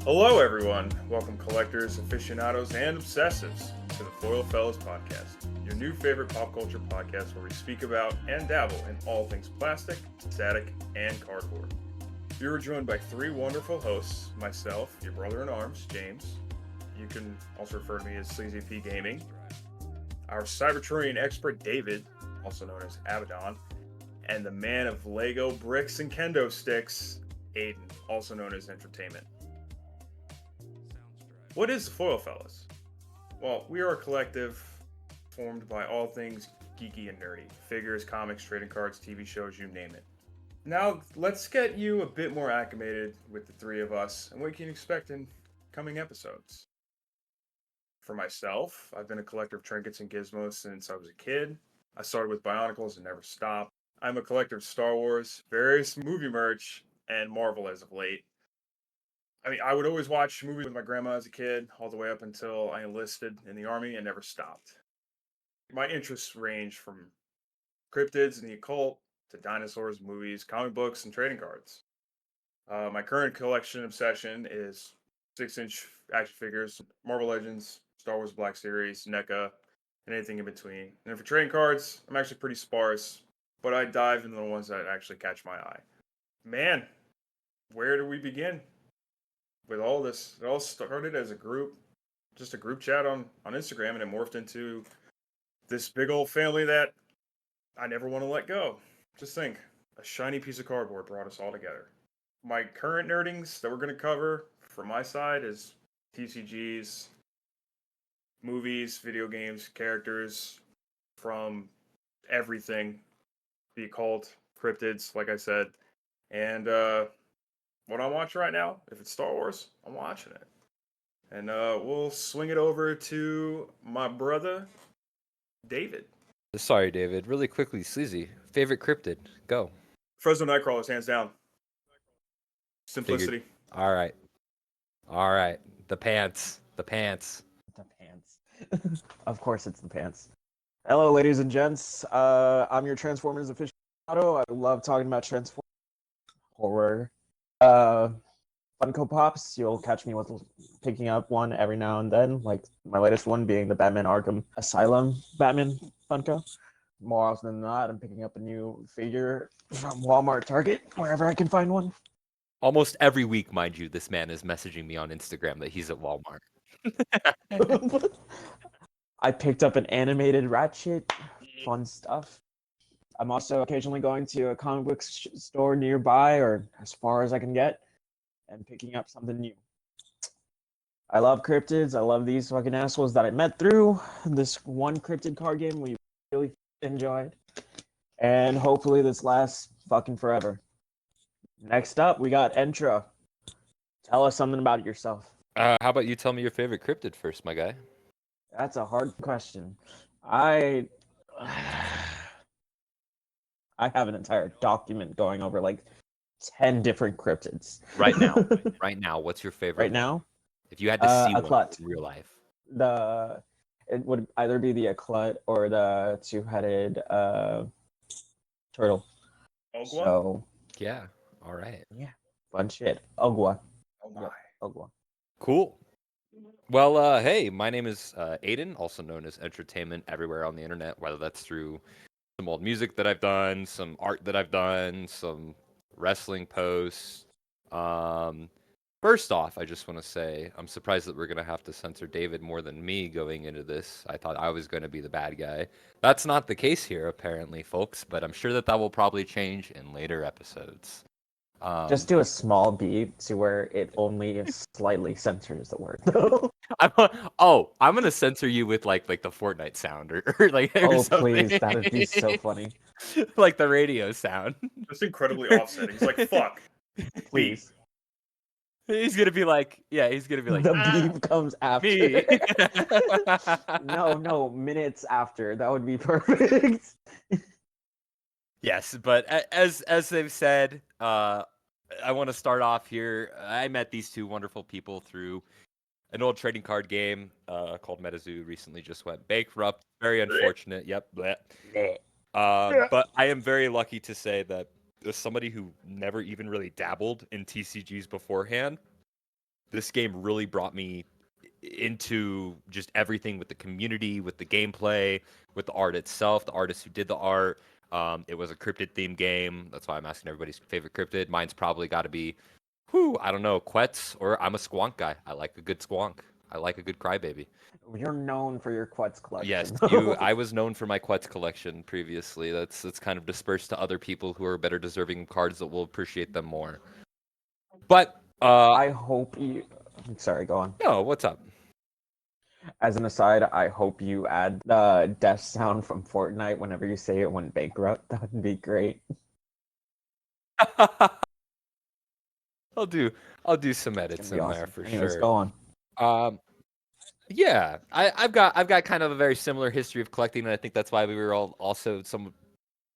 Hello, everyone. Welcome, collectors, aficionados, and obsessives, to the Foil Fellas podcast, your new favorite pop culture podcast where we speak about and dabble in all things plastic, static, and cardboard. We are joined by three wonderful hosts: myself, your brother in arms, James. You can also refer to me as Sleazy P Gaming. Our Cybertronian expert, David, also known as Abaddon, and the man of Lego bricks and kendo sticks, Aiden, also known as Entertainment. What is the Foil Fellas? Well, we are a collective formed by all things geeky and nerdy: figures, comics, trading cards, TV shows, you name it. Now, let's get you a bit more acclimated with the three of us and what you can expect in coming episodes. For myself, I've been a collector of trinkets and gizmos since I was a kid. I started with Bionicles and never stopped. I'm a collector of Star Wars, various movie merch, and Marvel as of late. I mean, I would always watch movies with my grandma as a kid, all the way up until I enlisted in the Army and never stopped. My interests range from cryptids and the occult to dinosaurs, movies, comic books, and trading cards. My current collection obsession is 6-inch action figures, Marvel Legends, Star Wars Black Series, NECA, and anything in between. And then for trading cards, I'm actually pretty sparse, but I dive into the ones that actually catch my eye. Man, where do we begin with all this? It all started as a group, just a group chat on Instagram, and it morphed into this big old family that I never want to let go. Just think, a shiny piece of cardboard brought us all together. My current nerdings that we're going to cover from my side is TCGs, movies, video games, characters from everything, the occult, cryptids, like I said. And what I'm watching right now, if it's Star Wars, I'm watching it. And we'll swing it over to my brother, David. Sorry, David. Really quickly, Sleazy. Favorite cryptid? Go. Fresno Nightcrawlers, hands down. Figured. Simplicity. All right. All right. The pants. The pants. The pants. Of course, it's the pants. Hello, ladies and gents. I'm your Transformers aficionado. I love talking about Transformers, horror, Funko Pops. You'll catch me with picking up one every now and then, like my latest one being the Batman Arkham Asylum Batman Funko. More often than not, I'm picking up a new figure from Walmart, Target, wherever I can find one. Almost every week, mind you, this man is messaging me on Instagram that he's at Walmart. I picked up an animated Ratchet. Fun stuff. I'm also occasionally going to a comic book store nearby or as far as I can get and picking up something new. I love cryptids. I love these fucking assholes that I met through this one cryptid card game we really enjoyed. And hopefully this lasts fucking forever. Next up, we got Entra. Tell us something about yourself. How about you tell me your favorite cryptid first, my guy? That's a hard question. I have an entire document going over like 10 different cryptids. Right now. Right now. What's your favorite Right one? now, If you had to see a one clut. in real life. It would either be the Eclut or the two-headed turtle. Ogwa? So Yeah. All right. yeah, fun shit. Ogwa. Oh my. Ogwa. Cool. Well, hey, my name is Aiden, also known as Entertainment everywhere on the internet, whether that's through some old music that I've done, some art that I've done, some wrestling posts. First off, I just want to say I'm surprised that we're going to have to censor David more than me going into this. I thought I was going to be the bad guy. That's not the case here, apparently, folks, but I'm sure that will probably change in later episodes. Just do a small beat to where it only slightly censors the word. I'm gonna censor you with like the Fortnite sound or like or Oh something. please, that'd be so funny. Like the radio sound. Just incredibly offsetting. He's like, fuck. Please. He's gonna be like, he's gonna be like, The beep comes after. me. No, minutes after. That would be perfect. Yes, but as they've said, I want to start off here. I met these two wonderful people through an old trading card game called MetaZoo. Recently, just went bankrupt. Very unfortunate. Yep. Bleh. But I am very lucky to say that as somebody who never even really dabbled in TCGs beforehand, this game really brought me into just everything with the community, with the gameplay, with the art itself, the artists who did the art. It was a cryptid themed game. That's why I'm asking everybody's favorite cryptid. Mine's probably got to be, I don't know, Quetz, or I'm a squonk guy. I like a good squonk. I like a good crybaby. You're known for your Quetz Yes, collection. I was known for my Quetz collection previously. That's kind of dispersed to other people who are better deserving of cards that will appreciate them more. But I hope you. Sorry, go on. no, what's up? As an aside, I hope you add the death sound from Fortnite whenever you say it went bankrupt. That would be great. I'll do some It's edits gonna be in there awesome. for Anyways, sure. go on. Um, yeah, I've got kind of a very similar history of collecting, and I think that's why we were all also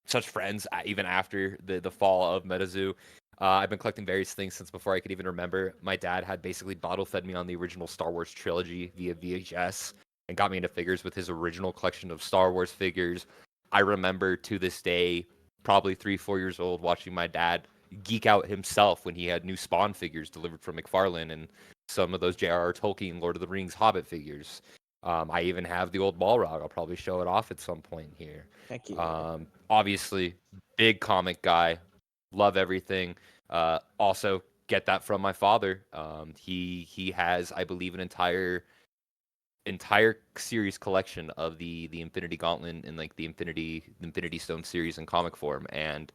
such friends even after the fall of MetaZoo. I've been collecting various things since before I could even remember. My dad had basically bottle fed me on the original Star Wars trilogy via VHS and got me into figures with his original collection of Star Wars figures. I remember to this day, probably 3-4 years old, watching my dad geek out himself when he had new Spawn figures delivered from McFarlane and some of those J.R.R. Tolkien Lord of the Rings Hobbit figures. I even have the old Balrog. I'll probably show it off at some point here. Thank you. Obviously, big comic guy, love everything. Also, get that from my father. He has, I believe, an entire series collection of the Infinity Gauntlet and like the Infinity Stone series in comic form. And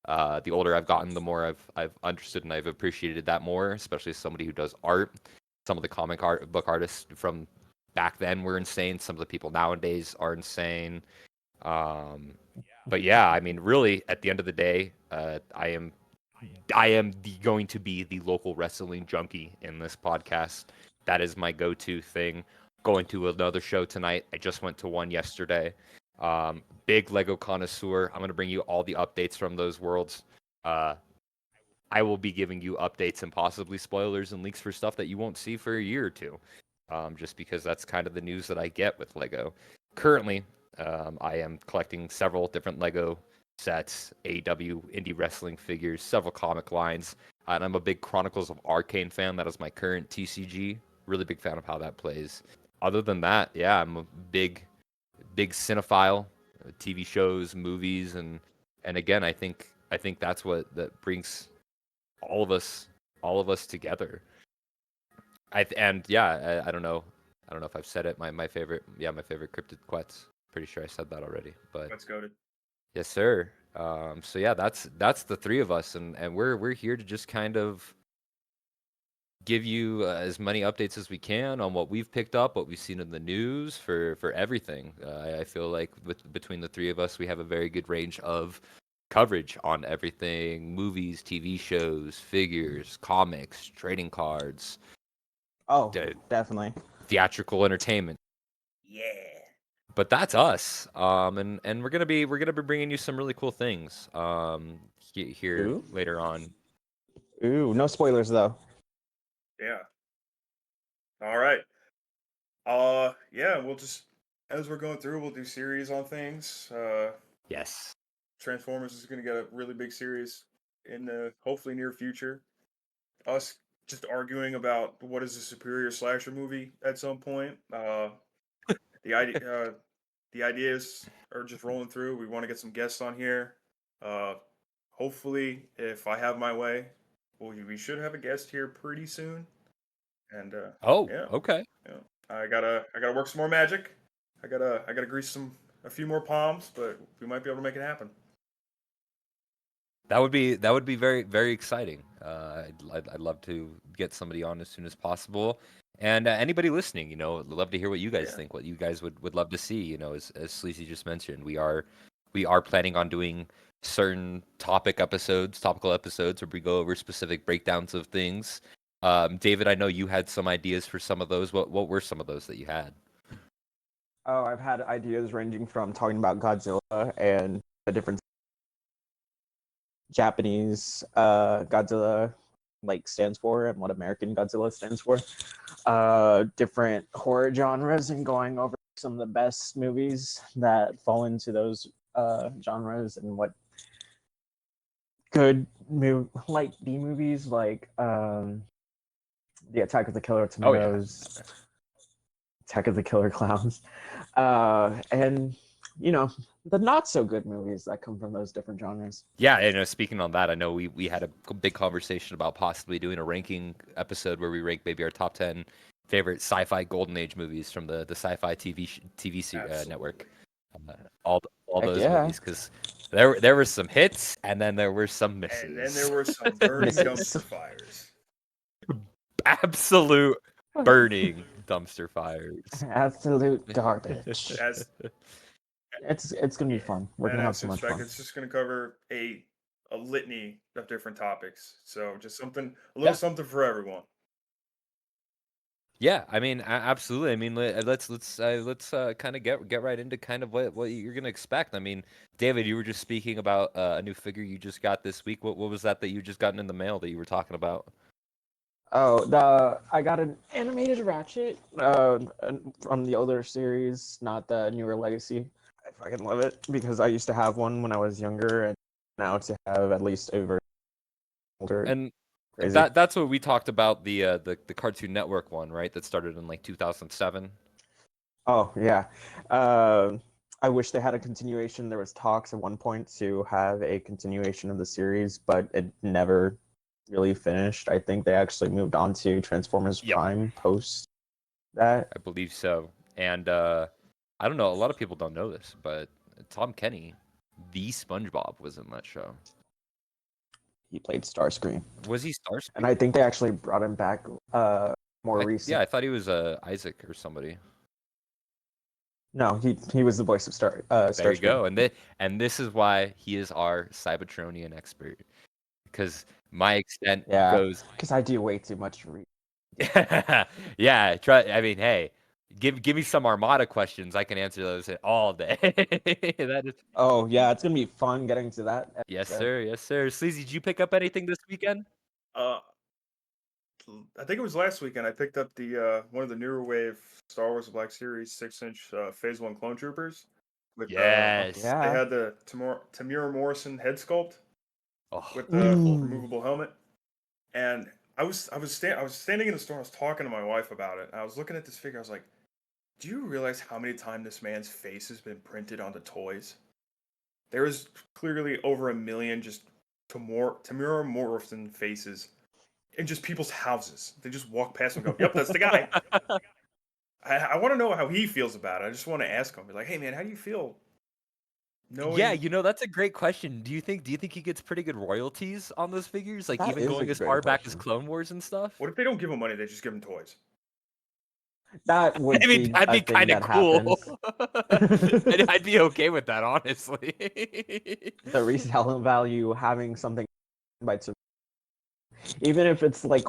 the older I've gotten, the more I've understood and I've appreciated that more, especially as somebody who does art. Some of the book artists from back then were insane. Some of the people nowadays are insane. But yeah, I mean, really, at the end of the day, I am going to be the local wrestling junkie in this podcast. That is my go-to thing. Going to another show tonight. I just went to one yesterday. Big Lego connoisseur. I'm going to bring you all the updates from those worlds. I will be giving you updates and possibly spoilers and leaks for stuff that you won't see for a year or two. Just because that's kind of the news that I get with Lego. Currently, I am collecting several different Lego sets, AEW, indie wrestling figures, several comic lines, and I'm a big Chronicles of Arcane fan. That is my current TCG. Really big fan of how that plays. Other than that, yeah, I'm a big cinephile, TV shows, movies, and again, I think that's what that brings all of us together. And yeah, I don't know if I've said it. My favorite, my favorite cryptid Quetz. Pretty sure I said that already, but Let's go to. yes, sir. So yeah, that's the three of us, and we're here to just kind of give you as many updates as we can on what we've picked up, what we've seen in the news for everything. I feel like between the three of us, we have a very good range of coverage on everything: movies, TV shows, figures, comics, trading cards, Oh, the definitely. theatrical entertainment. Yeah. But that's us. And we're gonna be bringing you some really cool things here Ooh. later on. Ooh, no spoilers though. Yeah. All right. Yeah, we'll just as we're going through, we'll do series on things. Yes. Transformers is going to get a really big series in the hopefully near future. Us just arguing about what is a superior slasher movie at some point. The idea, the ideas are just rolling through. We want to get some guests on here. Uh, Hopefully, if I have my way, we should have a guest here pretty soon. And Oh, yeah, okay. yeah. I gotta work some more magic. I gotta grease a few more palms, but we might be able to make it happen. That would be very very exciting. I'd love to get somebody on as soon as possible. And anybody listening, I'd love to hear what you guys Yeah. think, what you guys would love to see. As Sleazy just mentioned, we are planning on doing certain topical episodes, where we go over specific breakdowns of things. David, I know you had some ideas for some of those. What were some of those that you had? Oh, I've had ideas ranging from talking about Godzilla and the different Japanese Godzilla like stands for and what American Godzilla stands for. Different horror genres and going over some of the best movies that fall into those genres and what good like B movies like the Attack of the Killer Oh yeah. Tomatoes, Attack of the Killer Clowns, and the not so good movies that come from those different genres. Yeah, and speaking on that, I know we had a big conversation about possibly doing a ranking episode where we rank maybe our top 10 favorite sci-fi golden age movies from the sci-fi network. Uh, all Heck those yeah, movies, because there were some hits and then there were some And then misses. there were some burning Misses. dumpster fires. Absolute burning dumpster fires. absolute garbage. As It's gonna be yeah, fun. We're and gonna I have so much suspect fun. it's just going to cover a litany of different topics. So just something, a little Yeah. something for everyone. Yeah, I mean, absolutely. I mean, let's kind of get right into kind of what you're gonna expect. I mean, David, you were just speaking about a new figure you just got this week. What was that you just gotten in the mail that you were talking about? Oh, I got an animated Ratchet from the older series, not the newer Legacy. I fucking love it because I used to have one when I was younger, and now to have at least a version older, And crazy. that's what we talked about the Cartoon Network one, right? That started in like 2007. Oh yeah, I wish they had a continuation. There was talks at one point to have a continuation of the series, but it never really finished. I think they actually moved on to Transformers Yep, Prime post that. I believe so. And I don't know, a lot of people don't know this, but Tom Kenny, the SpongeBob, was in that show. He played Starscream, Was he and Starscream? I think they actually brought him back more recent. Yeah, I thought he was Isaac or somebody. No, he was the voice of There you Starscream. go. And this is why he is our Cybertronian expert, because my extent Yeah, goes. because I do way too much reading. Yeah, try. I mean, hey, give me some Armada questions. I can answer those all day. That is. Oh yeah, it's gonna be fun getting to that Yes, episode. sir. Yes, sir. Sleazy, did you pick up anything this weekend? Uh, I think it was last weekend. I picked up the one of the newer wave Star Wars Black Series 6-inch Phase One Clone Troopers with Fuck Yes. they yeah. had the Tamura Morrison head sculpt Oh, with the Mm. removable helmet, and I was standing in the store. I was talking to my wife about it. And I was looking at this figure. I was like, "Do you realize how many times this man's face has been printed onto toys? There is clearly over 1 million just Tamura Morrison faces in just people's houses. They just walk past and go, "Yep, that's the guy." I want to know how he feels about it. I just want to ask him, be like, "Hey, man, how do you feel yeah. knowing?" That's a great question. Do you think he gets pretty good royalties on those figures? Like That even is a going as great far back as question. Clone Wars and stuff? What if they don't give him money? They just give him toys. That I would mean, be that'd a be thing kind of that cool. happens. I'd be okay with that, honestly. The resale value having something by even if it's like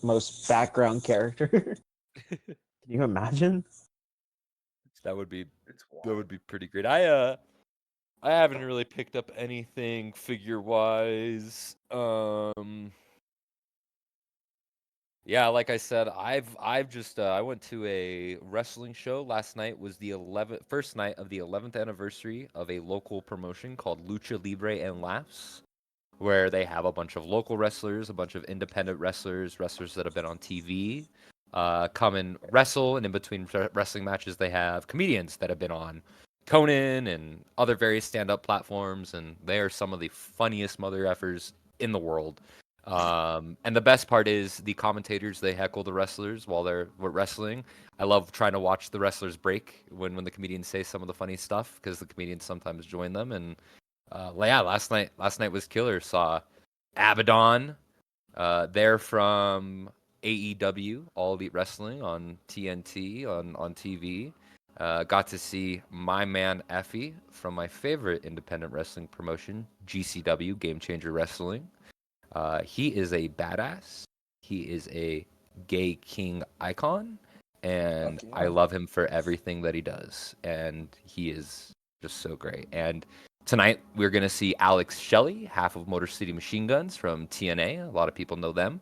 most background character. Can you imagine? That would be It's wild. pretty great. I haven't really picked up anything figure wise. Yeah, like I said, I've just I went to a wrestling show last night. Was the 11th night of the 11th anniversary of a local promotion called Lucha Libre and Laughs, where they have a bunch of local wrestlers, a bunch of independent wrestlers, wrestlers that have been on TV, come and wrestle, and in between wrestling matches, they have comedians that have been on Conan and other various stand-up platforms, and they are some of the funniest mother effers in the world. And the best part is the commentators, they heckle the wrestlers while they're wrestling. I love trying to watch the wrestlers break when the comedians say some of the funny stuff, because the comedians sometimes join them. And yeah, last night was killer. Saw Abaddon. They're from AEW, All Elite Wrestling, on TNT on TV. Got to see my man Effie from my favorite independent wrestling promotion, GCW, Game Changer Wrestling. He is a badass. He is a gay king icon, and Fuck I yeah. love him for everything that he does. And he is just so great. And tonight we're gonna see Alex Shelley, half of Motor City Machine Guns from TNA. A lot of people know them.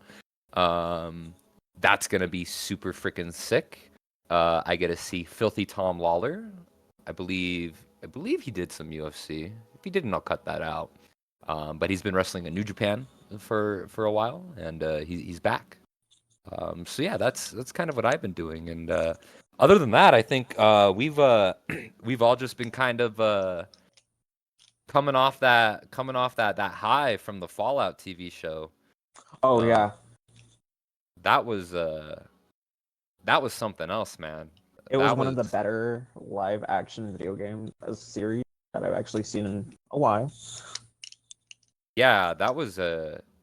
Um, that's gonna be super freaking sick. I get to see Filthy Tom Lawler. I believe he did some UFC. If he didn't, I'll cut that out. But he's been wrestling in New Japan for a while, and he's back. So yeah, that's kind of what I've been doing. And other than that, I think we've we've all just been kind of coming off that high from the Fallout TV show. Oh Um, yeah, that was that was something else, man. it was That one of was the better live action video game series that I've actually seen in a while. yeah, that was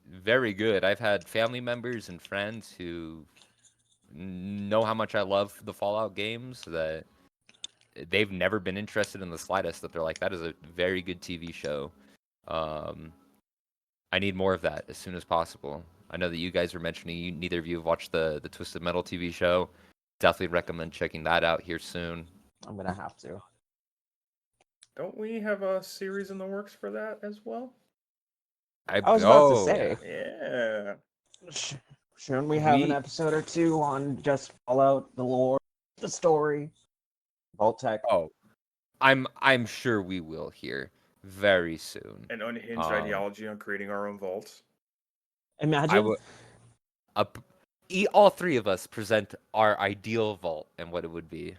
very good. I've had family members and friends who know how much I love the Fallout games that they've never been interested in the slightest. That they're like, that is a very good TV show. Um, I need more of that as soon as possible. I know that you guys were mentioning neither of you have watched the Twisted Metal TV show. Definitely recommend checking that out here soon. I'm gonna have to. Don't we have a series in the works for that as well? I was about to Oh say, yeah, Yeah. shouldn't we have an we episode or two on just Fallout, the lore, the story, Vault Tech? oh I'm sure we will here very soon. An unhinged Um, ideology on creating our own vaults. I Imagine would up. All three of us present our ideal vault and what it would be.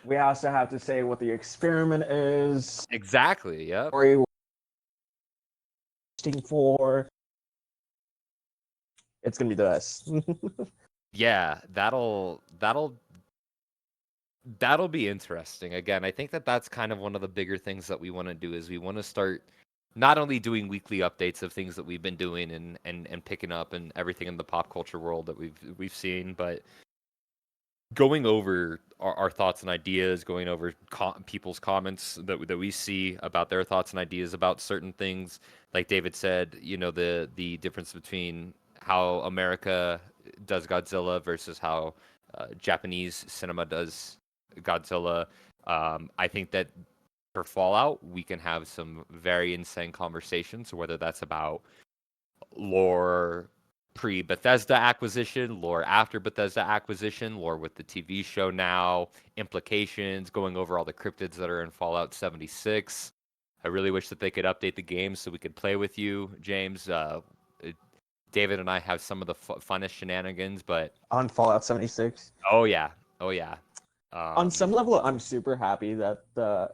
we also have to say what the experiment is, Exactly. Yep. story we're testing for. It's gonna be the best. Yeah, that'll be interesting. Again, I think that that's kind of one of the bigger things that we want to do is we want to start not only doing weekly updates of things that we've been doing and picking up and everything in the pop culture world that we've seen, but going over our thoughts and ideas, going over people's comments that we see about their thoughts and ideas about certain things. Like David said, you know, the difference between how America does Godzilla versus how Japanese cinema does Godzilla. I think that for Fallout, we can have some very insane conversations, whether that's about lore pre Bethesda acquisition, lore after Bethesda acquisition, lore with the TV show now, implications, going over all the cryptids that are in Fallout 76. I really wish that they could update the game so we could play with you, James. David and I have some of the funnest shenanigans, but On Fallout 76. oh yeah, oh yeah. On Um, some level, I'm super happy that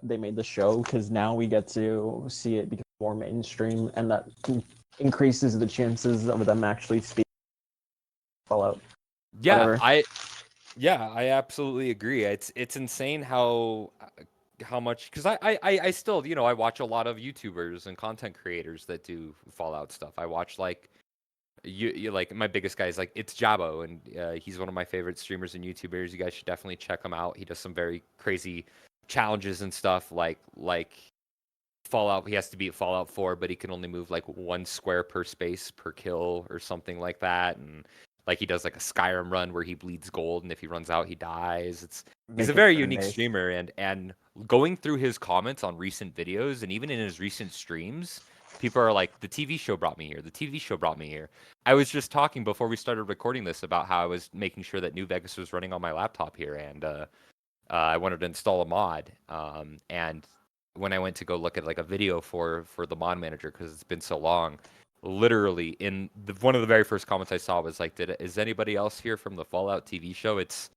they made the show because now we get to see it become more mainstream, and that increases the chances of them actually speaking Fallout. yeah, Whatever. I absolutely agree. It's insane how much because I still I watch a lot of YouTubers and content creators that do Fallout stuff. I watch like you like my biggest guy is like it's Jabo and he's one of my favorite streamers and YouTubers. You guys should definitely check him out. He does some very crazy challenges and stuff like Fallout. He has to beat Fallout 4, but he can only move like 1 square per space per kill or something like that. And like he does like a Skyrim run where he bleeds gold, and if he runs out, he dies. He's a Make it very unique turn-based. streamer, and going through his comments on recent videos and even in his recent streams, people are like, "The TV show brought me here. The TV show brought me here." I was just talking before we started recording this about how I was making sure that New Vegas was running on my laptop here, and I wanted to install a mod. And when I went to go look at like a video for the mod manager because it's been so long, literally in one of the very first comments I saw was like, is anybody else here from the Fallout TV show? It's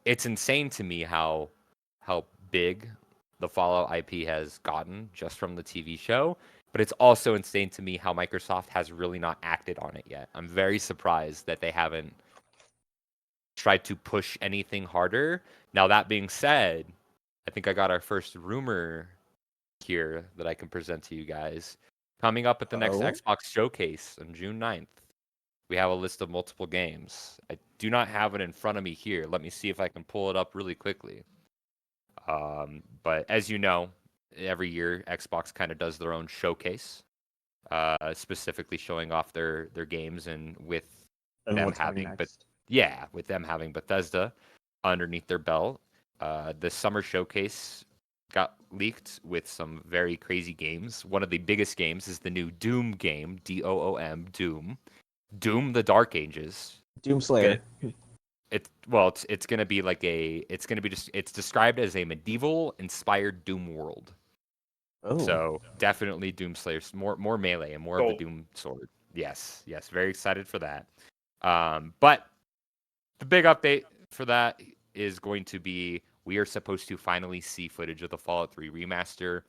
insane to me how big the Fallout IP has gotten just from the TV show. But it's also insane to me how Microsoft has really not acted on it yet. I'm very surprised that they haven't tried to push anything harder. Now, that being said, I think I got our first rumor here that I can present to you guys. Coming up at the next Oh, Xbox showcase on June 9th, we have a list of multiple games. I do not have it in front of me here. Let me see if I can pull it up really quickly. But as you know, every year Xbox kind of does their own showcase, specifically showing off their games and with and them what's coming having, but next? yeah, with them having Bethesda underneath their belt. The summer showcase got leaked with some very crazy games. One of the biggest games is the new Doom game, Doom, Doom, Doom: The Dark Ages. Gonna Doomslayer. it's gonna be like it's gonna be just it's described as a medieval inspired Doom world. Oh, So definitely Doomslayer, more melee and more of the Gold. Doom sword. Yes, very excited for that. But the big update for that is going to be we are supposed to finally see footage of the Fallout 3 remaster,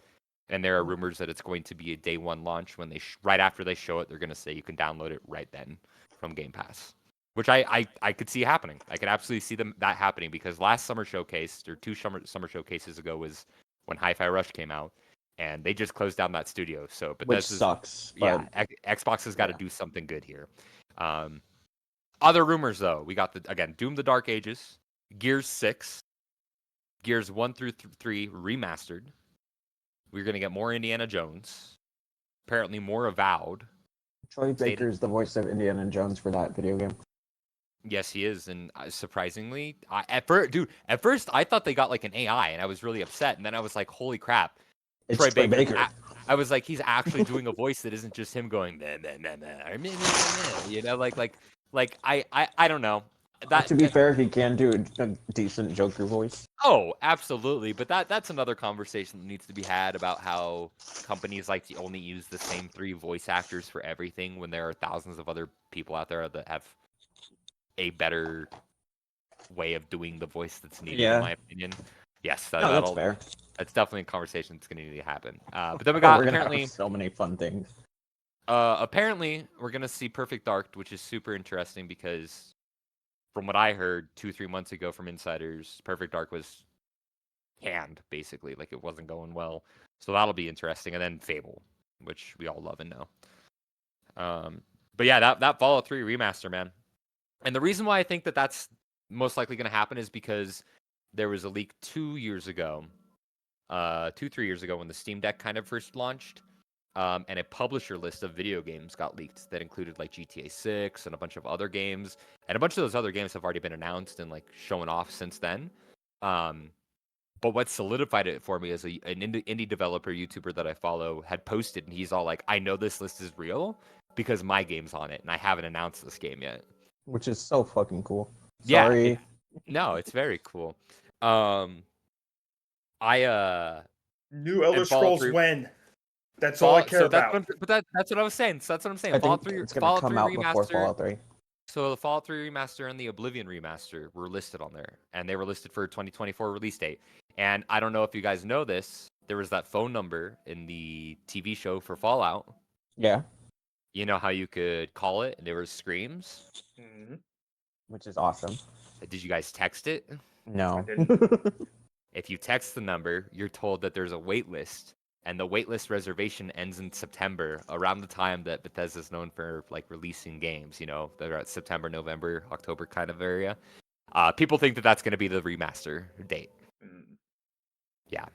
and there are rumors that it's going to be a day one launch. When they right after they show it, they're going to say you can download it right then from Game Pass, which I could see happening. I could absolutely see that happening because last summer showcase or two summer showcases ago was when Hi-Fi Rush came out, and they just closed down that studio. So which Bethesda's sucks. yeah, But Xbox has got to yeah. do something good here. Other rumors though, we got Doom: The Dark Ages, Gears 6, Gears 1 through 3 remastered. We're gonna get more Indiana Jones. Apparently more Avowed. Troy Stated. Baker is the voice of Indiana Jones for that video game. Yes, he is, and surprisingly, at first I thought they got like an AI, and I was really upset, and then I was like, holy crap, It's Troy Troy Baker. Baker. I was like, he's actually doing a voice that isn't just him going meh, meh, meh, meh, or meh, meh, meh, meh. You know, like I don't know To be fair, he can do a decent Joker voice. Oh, absolutely. But that's another conversation that needs to be had about how companies like to only use the same 3 voice actors for everything when there are thousands of other people out there that have a better way of doing the voice that's needed, in Yeah. my opinion. Yes, No, that's fair. that's definitely a conversation that's going to need to happen. But then we Oh, got we're gonna apparently have so many fun things. apparently we're going to see Perfect Dark, which is super interesting because from what I heard 2-3 months ago from insiders, Perfect Dark was canned, basically. Like, it wasn't going well. So that'll be interesting. And then Fable, which we all love and know. But yeah, that Fallout 3 remaster, man. And the reason why I think that that's most likely going to happen is because there was a leak 2 years ago, 3 years ago when the Steam Deck kind of first launched. And a publisher list of video games got leaked that included like GTA 6 and a bunch of other games. And a bunch of those other games have already been announced and like shown off since then. But what solidified it for me is an indie developer YouTuber that I follow had posted, and he's all like, "I know this list is real because my game's on it, and I haven't announced this game yet." Which is so fucking cool. Yeah, Sorry. no, it's very cool. Um, I New Elder and Fallout Scrolls 3, when? That's all I Fallout. care So that's about. that's what I was saying. So that's what I'm saying. I think it's gonna Fallout come 3 out before remaster. Fallout 3. So the Fallout 3 remaster and the Oblivion remaster were listed on there, and they were listed for a 2024 release date. And I don't know if you guys know this, there was that phone number in the TV show for Fallout. Yeah, You know how you could call it and there were screams? Mhm. which is awesome. Did you guys text it? No. I didn't. If you text the number, you're told that there's a wait list, and the waitlist reservation ends in September, around the time that Bethesda's known for like releasing games. You know, they're at September, November, October kind of area. People think that that's going to be the remaster date. Mm. Yeah,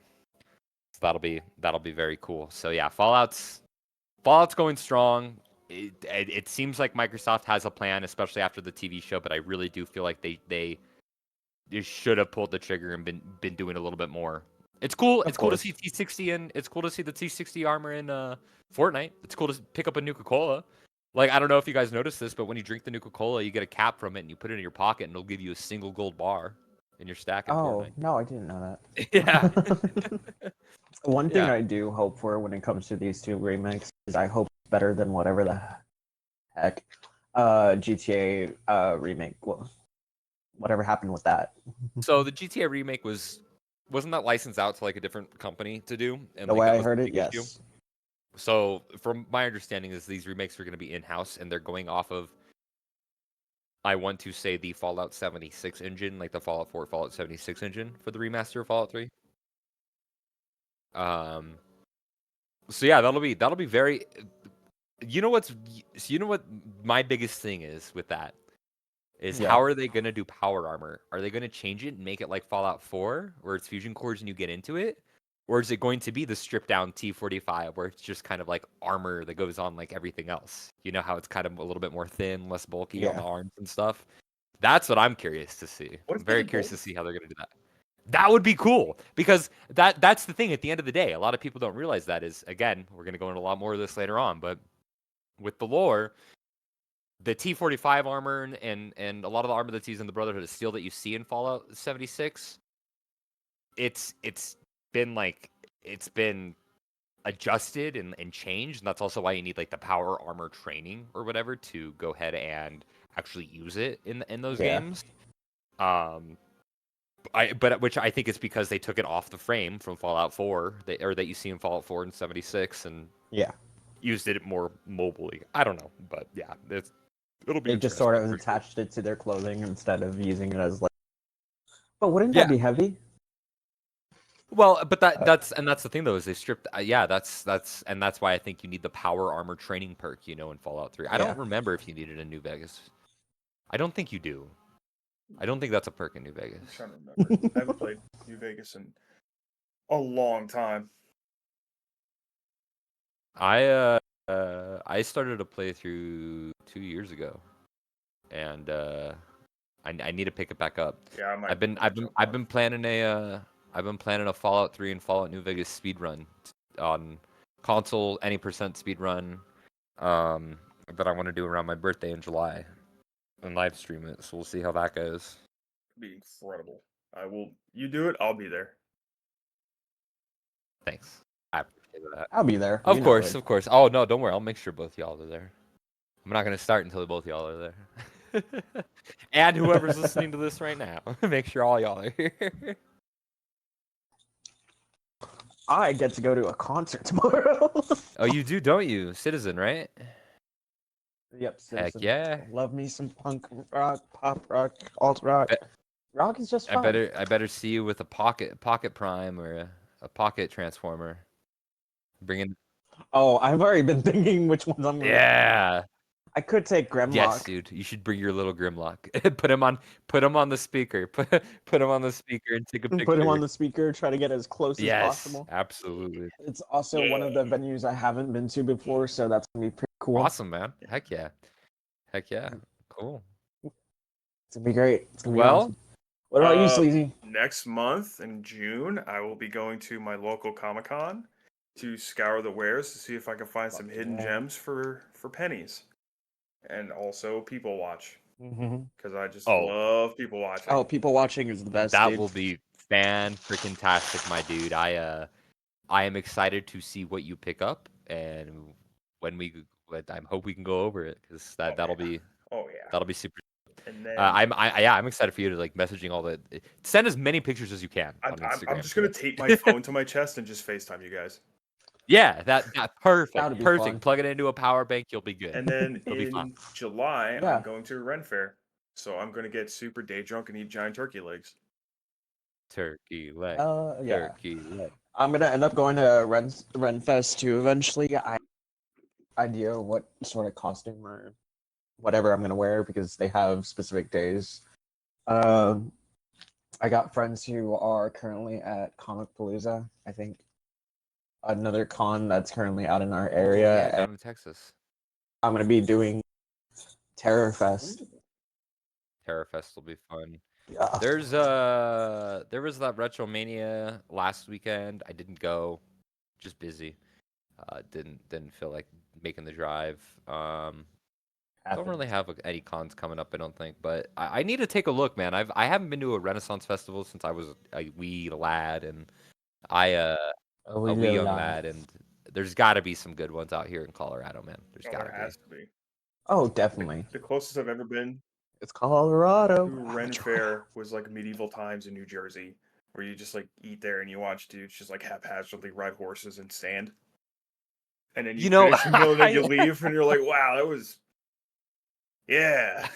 so that'll be very cool. So yeah, Fallout's going strong. It seems like Microsoft has a plan, especially after the TV show. But I really do feel like they should have pulled the trigger and been doing a little bit more. It's cool. Of It's cool to course. see T60 and it's cool to see the T60 armor in Fortnite. It's cool to pick up a Nuka-Cola. Like, I don't know if you guys noticed this, but when you drink the Nuka-Cola, you get a cap from it and you put it in your pocket and it'll give you a single gold bar in your stack in Oh, Fortnite. no, I didn't know Yeah. that. One thing Yeah. I do hope for when it comes to these two remakes is I hope it's better than whatever the heck GTA remake was. Whatever happened with that. So the GTA remake wasn't that licensed out to like a different company to do, and The like way that I was heard the it, big issue. yes. So from my understanding is these remakes are going to be in-house and they're going off of, I want to say, the Fallout 76 engine, like the Fallout 4, Fallout 76 engine for the remaster of Fallout 3. So yeah, that'll be very. You know what my biggest thing is with that is Yeah. how are they gonna do power armor? Are they gonna change it and make it like Fallout 4, where it's fusion cores and you get into it? Or is it going to be the stripped down T45 where it's just kind of like armor that goes on like everything else? You know how it's kind of a little bit more thin, less bulky on the Yeah. arms and stuff? That's what I'm curious to see. What I'm if very they curious to both? see how they're gonna do that. That would be cool because that's the thing at the end of the day. A lot of people don't realize that is, again, we're gonna go into a lot more of this later on, but with the lore, the T45 armor and a lot of the armor that's used in the Brotherhood of Steel that you see in Fallout 76, it's been like it's been adjusted and changed, and that's also why you need like the power armor training or whatever to go ahead and actually use it in those Yeah. games. But which I think is because they took it off the frame from Fallout 4, that you see in Fallout 4 and 76, and Yeah. used it more mobily. I don't know, but yeah, it'll be They just sort interesting of for sure. attached it to their clothing instead of using it as like. But wouldn't Yeah. that be heavy? Well, but Uh, that's the thing though, is they stripped. Yeah, that's why I think you need the power armor training perk, in Fallout 3. I Yeah. don't remember if you need it in New Vegas. I don't think you do. I don't think that's a perk in New Vegas. I'm trying to remember. I haven't played New Vegas in a long time. I started a playthrough 2 years ago, and I need to pick it back up. Yeah, I might. I've been planning a Fallout 3 and Fallout New Vegas speed run on console, any percent speed run, that I want to do around my birthday in July, and live stream it. So we'll see how that goes. Be incredible. I will. You do it. I'll be there. Thanks. I appreciate that. I'll be there. Of You know course, it. of course. Oh no, don't worry. I'll make sure both y'all are there. I'm not gonna start until both y'all are there. And whoever's listening to this right now, make sure all y'all are here. I get to go to a concert tomorrow. Oh, you do, don't you? Citizen, right? Yep. Heck Citizen. yeah. Love me some punk rock, pop rock, alt rock. Bet- Rock is just I fun. better see you with a pocket prime or a pocket transformer. Bring in. Oh, I've already been thinking which ones I'm gonna. Yeah. I could take Grimlock. Yes, dude. You should bring your little Grimlock. put him on the speaker. Put him on the speaker and take a picture. Put him on the speaker. Try to get as close as Yes, possible. absolutely. It's also one of the venues I haven't been to before, so that's gonna be pretty cool. Awesome, man. Heck yeah. Cool. It's gonna be great. It's gonna be Well, awesome. What about you, Sleazy? Next month in June, I will be going to my local Comic-Con to scour the wares to see if I can find some hidden gems for pennies, and also people watch because I just love people watching. Oh, people watching is the best. that Dude. will be fan-freaking-tastic, my dude. I am excited to see what you pick up, and I hope we can go over it, because that'll be super. And then I'm excited for you to like messaging all the. Send as many pictures as you can on I'm Instagram. just gonna tape my phone to my chest and just FaceTime you guys. Yeah, that perfect. That'd be Perfect. fun. Plug it into a power bank, you'll be good. And then It'll be fun. in July, Yeah. I'm going to a Ren Fair, so I'm gonna get super day drunk and eat giant turkey legs. Turkey leg. Yeah. Turkey leg. I'm gonna end up going to Renfest too eventually. I idea what sort of costume or whatever I'm gonna wear because they have specific days. I got friends who are currently at Comic Palooza, I think. Another con that's currently out in our area. Yeah, and down in Texas. I'm gonna be doing Terror Fest. Terror Fest will be fun. Yeah. There was that Retromania last weekend. I didn't go, just busy. Didn't feel like making the drive. Don't really have any cons coming up, I don't think, but I need to take a look, man. I haven't been to a Renaissance festival since I was a wee lad, and a wee young lad, and there's got to be some good ones out here in Colorado, man. There's got There has to be. Oh, definitely. The closest I've ever been It's Colorado. to Ren Fair was like medieval times in New Jersey, where you just like eat there and you watch dudes just like haphazardly ride horses and stand. And then you finish your meal and then you leave and you're like, wow, that was yeah.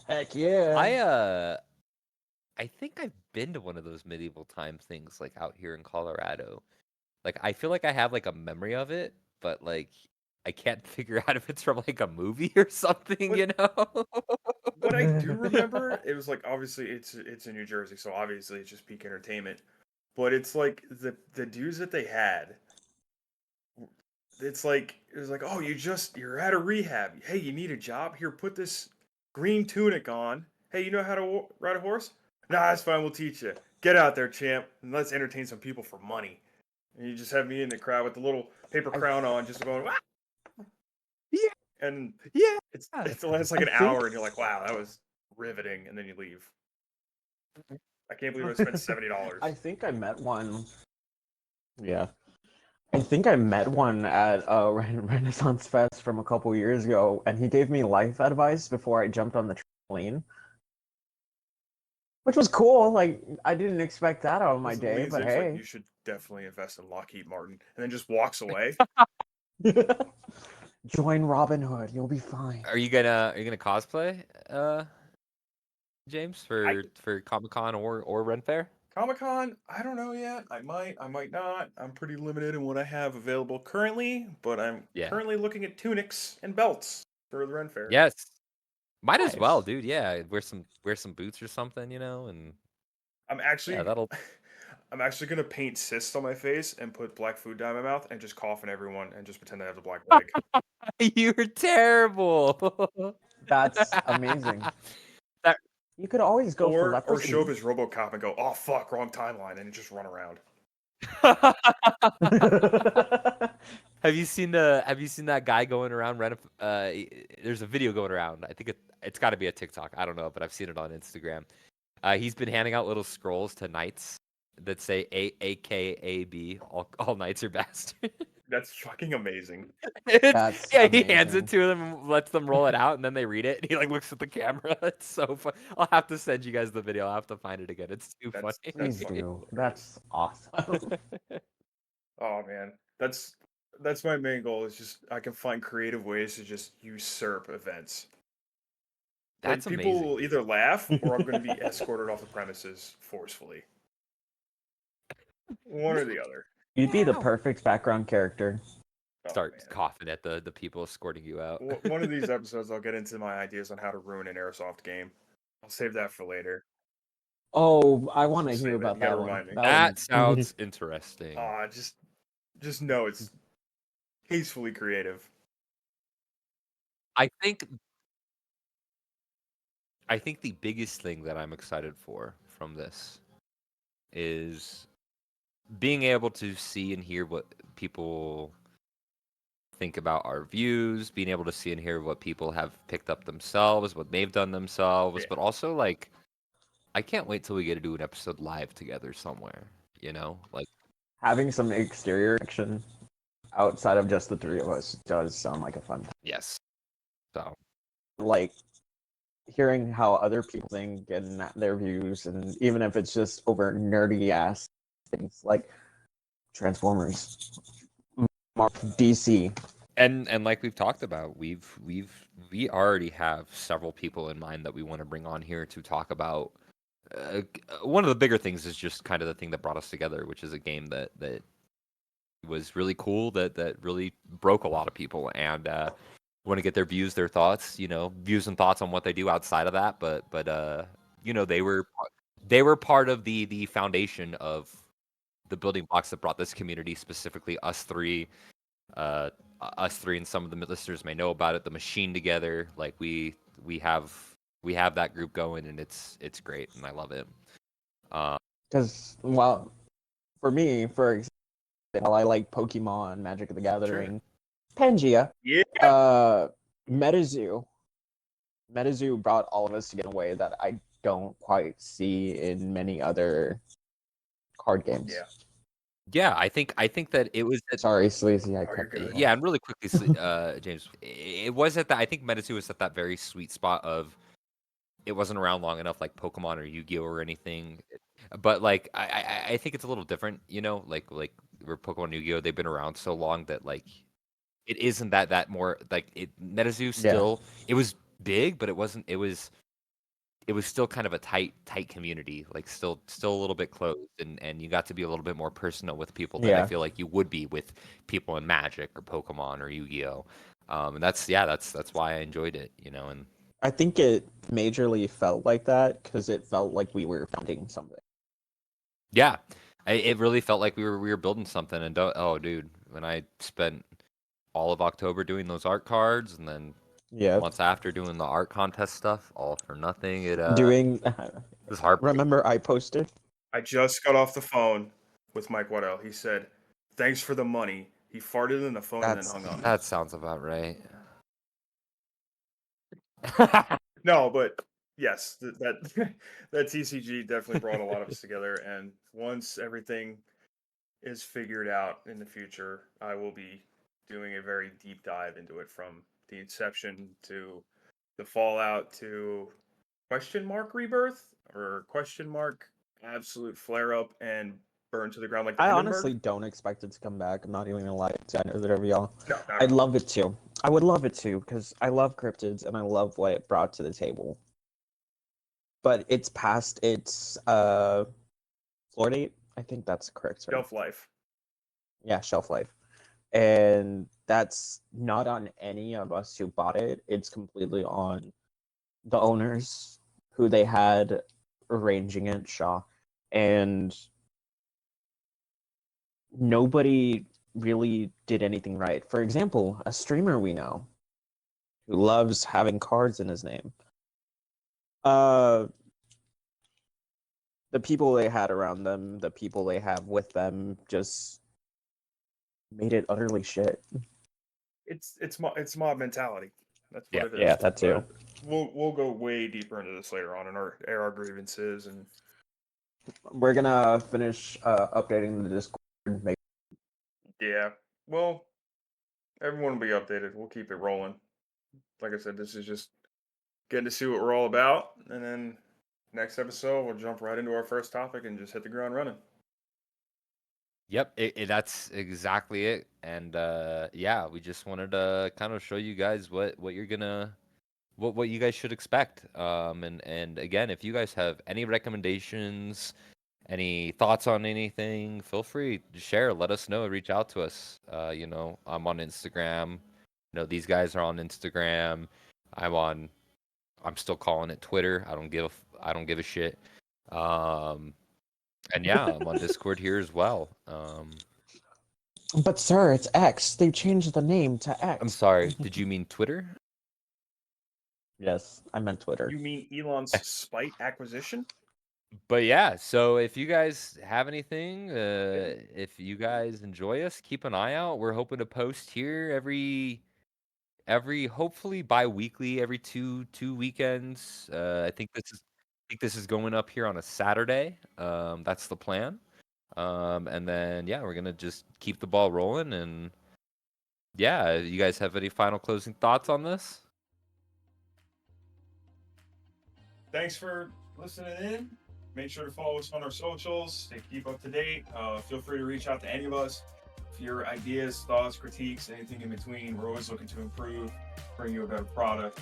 Heck yeah. I think I've been to one of those medieval time things like out here in Colorado. Like I feel like I have like a memory of it, but like I can't figure out if it's from like a movie or something, you know? What I do remember, it was like obviously it's in New Jersey, so obviously it's just peak entertainment. But it's like the dudes that they had. It was like, oh, you're at a rehab. Hey, you need a job? Here, put this green tunic on. Hey, you know how to ride a horse? Nah, that's fine. We'll teach you. Get out there, champ, and let's entertain some people for money. And you just have me in the crowd with the little paper crown on, just going, "Wah!" Yeah. And Yeah. it lasts like an hour, and you're like, wow, that was riveting, and then you leave. I can't believe I spent $70. I think I met one Yeah. I think I met one at a Renaissance Fest from a couple years ago, and he gave me life advice before I jumped on the trampoline, which was cool. Like, I didn't expect that out of my Just day, leans but in, like, hey. you should definitely invest in Lockheed Martin, and then just walks away. Join Robin Hood, you'll be fine. Are you gonna cosplay, James, I for Comic Con or Ren Fair? Comic Con, I don't know yet. I might not. I'm pretty limited in what I have available currently, but I'm Yeah. currently looking at tunics and belts for the Ren Fair. Yes. Might as well, Nice. dude. Yeah, wear some boots or something, and I'm yeah, actually that'll. I'm actually gonna paint cysts on my face and put black food dye in my mouth and just cough on everyone and just pretend I have the black plague. You're terrible. That's amazing. That You could always go for Or show leprosy. up as RoboCop and go, oh fuck, wrong timeline, and just run around. Have you seen that guy going around? There's a video going around. I think it's got to be a TikTok. I don't know, but I've seen it on Instagram. He's been handing out little scrolls to knights that say AKAB. All knights are bastards. That's fucking amazing. That's Yeah, he hands it amazing. to them and lets them roll it out, and then they read it. And he like looks at the camera. It's so fun. I'll have to send you guys the video. I'll have to find it again. It's too That's Please fucking do. hilarious. That's awesome. funny. Oh man, that's my main goal. Is just I can find creative ways to just usurp events. Like That's people amazing, will dude. either laugh or I'm going to be escorted off the premises forcefully. One or the other. You'd be the Wow. perfect background character. Oh Start man. coughing at the people escorting you out. One of these episodes, I'll get into my ideas on how to ruin an airsoft game. I'll save that for later. Oh, I want I'll to hear save it. about You got to that one. remind me. That one. That sounds interesting. Just know it's tastefully creative. I think I think the biggest thing that I'm excited for from this is being able to see and hear what people think about our views, being able to see and hear what people have picked up themselves, what they've done themselves, Yeah. but also like I can't wait till we get to do an episode live together somewhere, Like Having some exterior action outside of just the three of us does sound like a fun time. yes. So Like hearing how other people think and their views, and even if it's just over nerdy ass things like Transformers, DC. and like we've talked about, we already have several people in mind that we want to bring on here to talk about. One of the bigger things is just kind of the thing that brought us together, which is a game that was really cool, that really broke a lot of people, and want to get their views, their thoughts, views and thoughts on what they do outside of that. But they were part of the foundation of the building blocks that brought this community, specifically us three. Us three and some of the listeners may know about it. The machine together, like we have that group going, and it's great, and I love it. Because, well, for me, for example, I like Pokemon, Magic of the Gathering, Pangea, Yeah. MetaZoo. MetaZoo brought all of us together in a way that I don't quite see in many other card games. Yeah. Yeah, I think that it was. Sorry, Sleazy, I Oh, cut you're you good. Yeah, off. and really quickly, James, it was at that. I think Medici was at that very sweet spot of it wasn't around long enough, like Pokemon or Yu-Gi-Oh or anything. But like, I think it's a little different, like where Pokemon and Yu-Gi-Oh, they've been around so long that like it isn't that more like it. Medici still it was big, but it wasn't. It was still kind of a tight community, like still a little bit closed, and you got to be a little bit more personal with people than I Yeah. feel like you would be with people in Magic or Pokemon or Yu-Gi-Oh. And that's why I enjoyed it, and I think it majorly felt like that because it felt like we were founding something. yeah, it really felt like we were building something. And oh, dude, when I spent all of October doing those art cards, and then Yeah. months after doing the art contest stuff, all for nothing. It Doing. was heartbreaking. Remember, I posted. I just got off the phone with Mike Waddell. He said, "Thanks for the money." He farted in the phone and then hung up. That sounds about right. No, but yes, that that TCG definitely brought a lot of us together. And once everything is figured out in the future, I will be doing a very deep dive into it from the inception to the fallout to question mark rebirth or question mark absolute flare up and burn to the ground like the I Hindenburg. honestly don't expect it to come back. I'm not even gonna lie to either of y'all. No, not at I'd all. love it to. I would love it to because I love cryptids and I love what it brought to the table. But it's past its floor date. I think that's correct term. Shelf life. Yeah, shelf life. And that's not on any of us who bought it. It's completely on the owners who they had arranging it, Shaw. And nobody really did anything right. For example, a streamer we know who loves having cards in his name. The people they had around them, the people they have with them, just made it utterly shit. It's mob mentality. That's what Yeah. it is. Yeah, that too. But we'll go way deeper into this later on in our air our grievances and We're gonna finish updating the Discord. yeah. Well, everyone will be updated. We'll keep it rolling. Like I said, this is just getting to see what we're all about, and then next episode we'll jump right into our first topic and just hit the ground running. Yep, that's exactly it. And yeah, we just wanted to kind of show you guys what you're gonna what you guys should expect. And again, if you guys have any recommendations, any thoughts on anything, feel free to share. Let us know. Reach out to us. You know, I'm on Instagram. You know, these guys are on Instagram. I'm still calling it Twitter. I don't give a shit. And yeah, I'm on Discord here as well. But sir, it's X. They changed the name to X. I'm sorry. Did you mean Twitter? Yes, I meant Twitter. You mean Elon's spite acquisition? But yeah, so if you guys have anything, if you guys enjoy us, keep an eye out. We're hoping to post here every hopefully bi-weekly, every two weekends. I think this is going up here on a Saturday. That's the plan. And then yeah, we're gonna just keep the ball rolling. And yeah, you guys have any final closing thoughts on this? Thanks for listening in. Make sure to follow us on our socials to keep up to date. Feel free to reach out to any of us. For your ideas, thoughts, critiques, anything in between, we're always looking to improve, bring you a better product,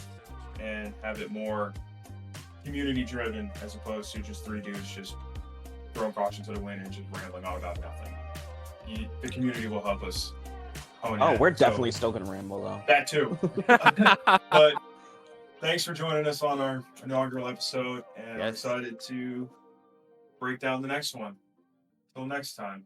and have it more community driven as opposed to just three dudes just throwing caution to the wind and just rambling on about nothing. The community will help us hone Oh, in. we're So, definitely still gonna ramble though. that too. But thanks for joining us on our inaugural episode, and I'm Yes. excited to break down the next one. Till next time.